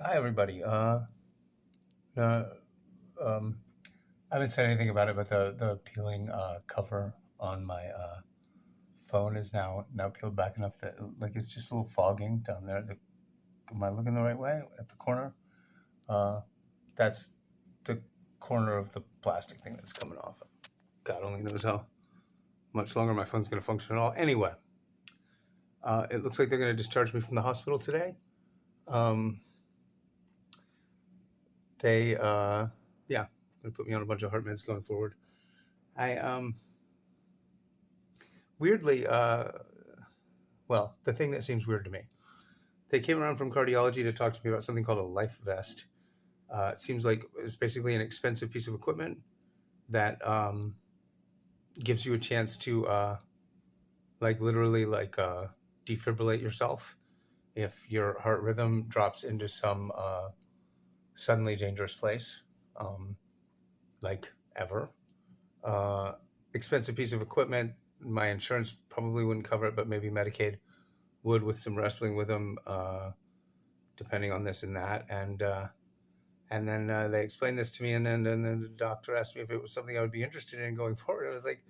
Hi, everybody. No, um, I haven't said anything about it, but the peeling cover on my phone is now peeled back enough that like it's just a little fogging down there. Am I looking the right way at the corner? Uh, that's the corner of the plastic thing that's coming off. God only knows how much longer my phone's going to function at all. Anyway, it looks like they're going to discharge me from the hospital today. Um, they, yeah, going to put me on a bunch of heart meds going forward. I weirdly, well, the thing that seems weird to me, they came around from cardiology to talk to me about something called a life vest. It seems like it's basically an expensive piece of equipment that gives you a chance to, like, literally, like, defibrillate yourself if your heart rhythm drops into some suddenly dangerous place, um, like ever. Uh, Expensive piece of equipment. My insurance probably wouldn't cover it, but maybe Medicaid would with some wrestling with them, depending on this and that. And then they explained this to me, and then the doctor asked me if it was something I would be interested in going forward. I was like,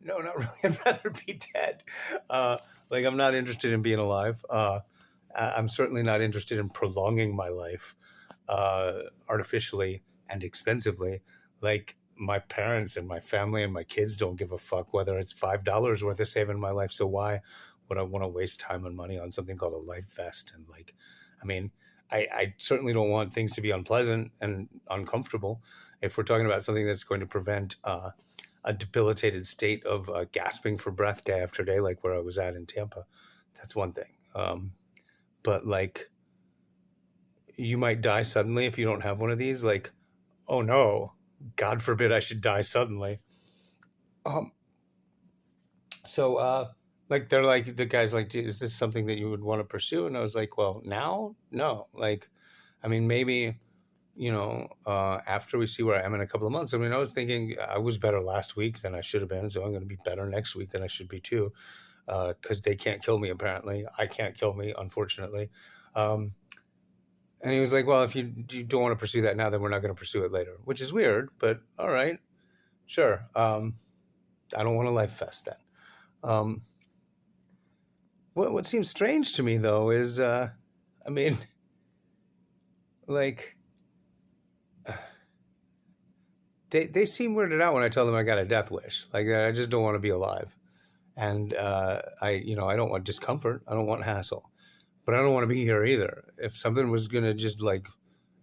no, not really. I'd rather be dead. Uh, like, I'm not interested in being alive. I'm certainly not interested in prolonging my life artificially and expensively. Like, my parents and my family and my kids don't give a fuck whether it's $5 worth of saving my life. So why would I want to waste time and money on something called a life vest? And like, I mean, I certainly don't want things to be unpleasant and uncomfortable. If we're talking about something that's going to prevent a debilitated state of gasping for breath day after day, like where I was at in Tampa, that's one thing. But like, you might die suddenly if you don't have one of these. Like, oh no, God forbid I should die suddenly. Um, so like they're like the guys like, is this something that you would want to pursue? And I was like, well, now, no. Like, I mean, maybe after we see where I am in a couple of months. I mean, I was thinking I was better last week than I should have been, so I'm going to be better next week than I should be too, because they can't kill me apparently. I can't kill me, unfortunately. Um, and he was like, well, if you don't want to pursue that now, then we're not going to pursue it later, which is weird, but all right, sure. I don't want a life vest then. Um, what seems strange to me though is, I mean, like they seem weirded out when I tell them I got a death wish. Like, I just don't want to be alive, and I don't want discomfort. I don't want hassle, but I don't want to be here either. If something was gonna just like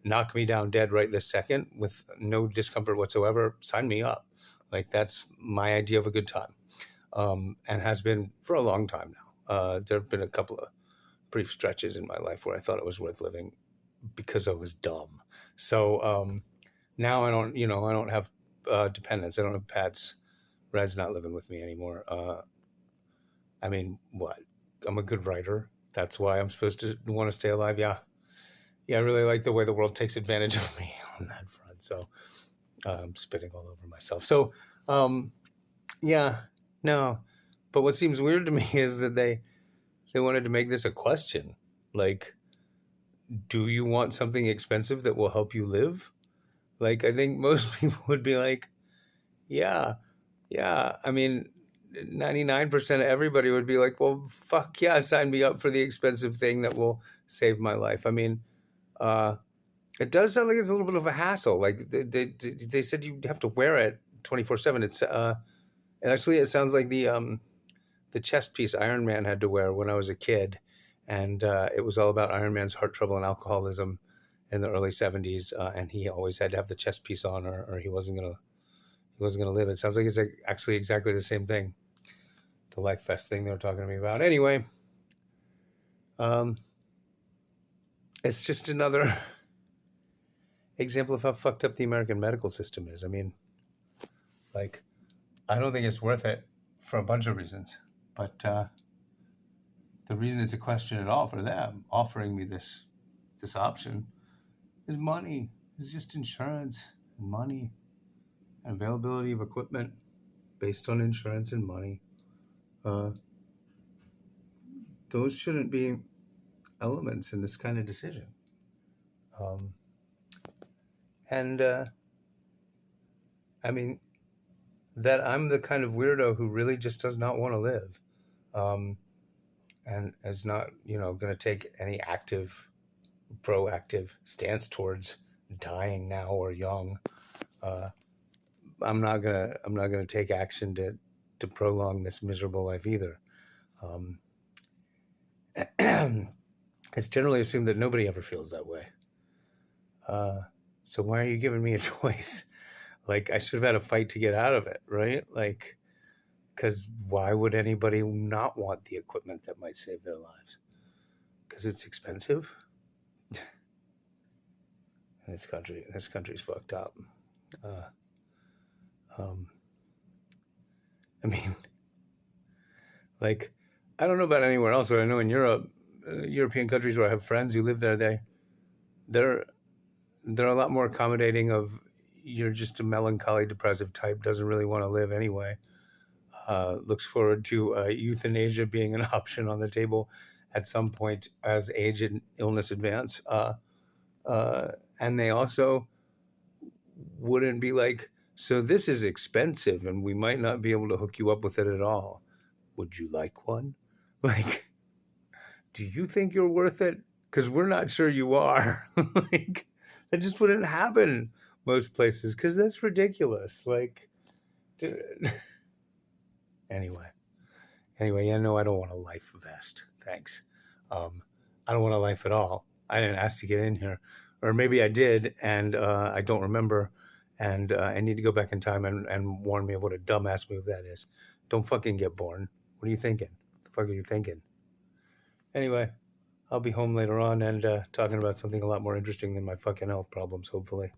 knock me down dead right this second with no discomfort whatsoever, sign me up. Like, that's my idea of a good time, and has been for a long time now. There have been a couple of brief stretches in my life where I thought it was worth living because I was dumb. So now I don't have dependents. I don't have pets. Red's not living with me anymore. I mean, what? I'm a good writer. That's why I'm supposed to want to stay alive. Yeah. Yeah, I really like the way the world takes advantage of me on that front. So I'm spitting all over myself. So, um, yeah, no. But what seems weird to me is that they wanted to make this a question. Like, do you want something expensive that will help you live? Like, I think most people would be like, yeah, yeah. I mean, 99% of everybody would be like, well, fuck yeah, sign me up for the expensive thing that will save my life. I mean, uh, it does sound like it's a little bit of a hassle. Like, they said you have to wear it 24/7. And actually it sounds like the chest piece Iron Man had to wear when I was a kid, and it was all about Iron Man's heart trouble and alcoholism in the early '70s, and he always had to have the chest piece on, or he wasn't gonna live. It sounds like it's like actually exactly the same thing, the Life Fest thing they were talking to me about. Anyway, um, it's just another example of how fucked up the American medical system is. I mean, like, I don't think it's worth it for a bunch of reasons, but the reason it's a question at all for them offering me this option is money. It's just insurance and money and availability of equipment based on insurance and money. Uh, those shouldn't be elements in this kind of decision. Um, and I mean, that I'm the kind of weirdo who really just does not want to live, um, and is not, going to take any active, proactive stance towards dying now or young. Uh, I'm not gonna take action to prolong this miserable life either. Um, it's generally assumed that nobody ever feels that way. Uh, so why are you giving me a choice? Like, I should have had a fight to get out of it, right? Like, because why would anybody not want the equipment that might save their lives? Because it's expensive. This country's fucked up. Uh, um, I mean, like, I don't know about anywhere else, but I know in Europe, European countries where I have friends who live there, they're they're a lot more accommodating of, you're just a melancholy, depressive type, doesn't really want to live anyway. Looks forward to euthanasia being an option on the table at some point as age and illness advance. And they also wouldn't be like, so this is expensive and we might not be able to hook you up with it at all. Would you like one? Like, do you think you're worth it? Because we're not sure you are. Like, that just wouldn't happen most places because that's ridiculous. Like, anyway, yeah, no, I don't want a life vest. Thanks. I don't want a life at all. I didn't ask to get in here, or maybe I did, and I don't remember. And I need to go back in time and warn me of what a dumbass move that is. Don't fucking get born. What are you thinking? What the fuck are you thinking? Anyway, I'll be home later on and talking about something a lot more interesting than my fucking health problems, hopefully.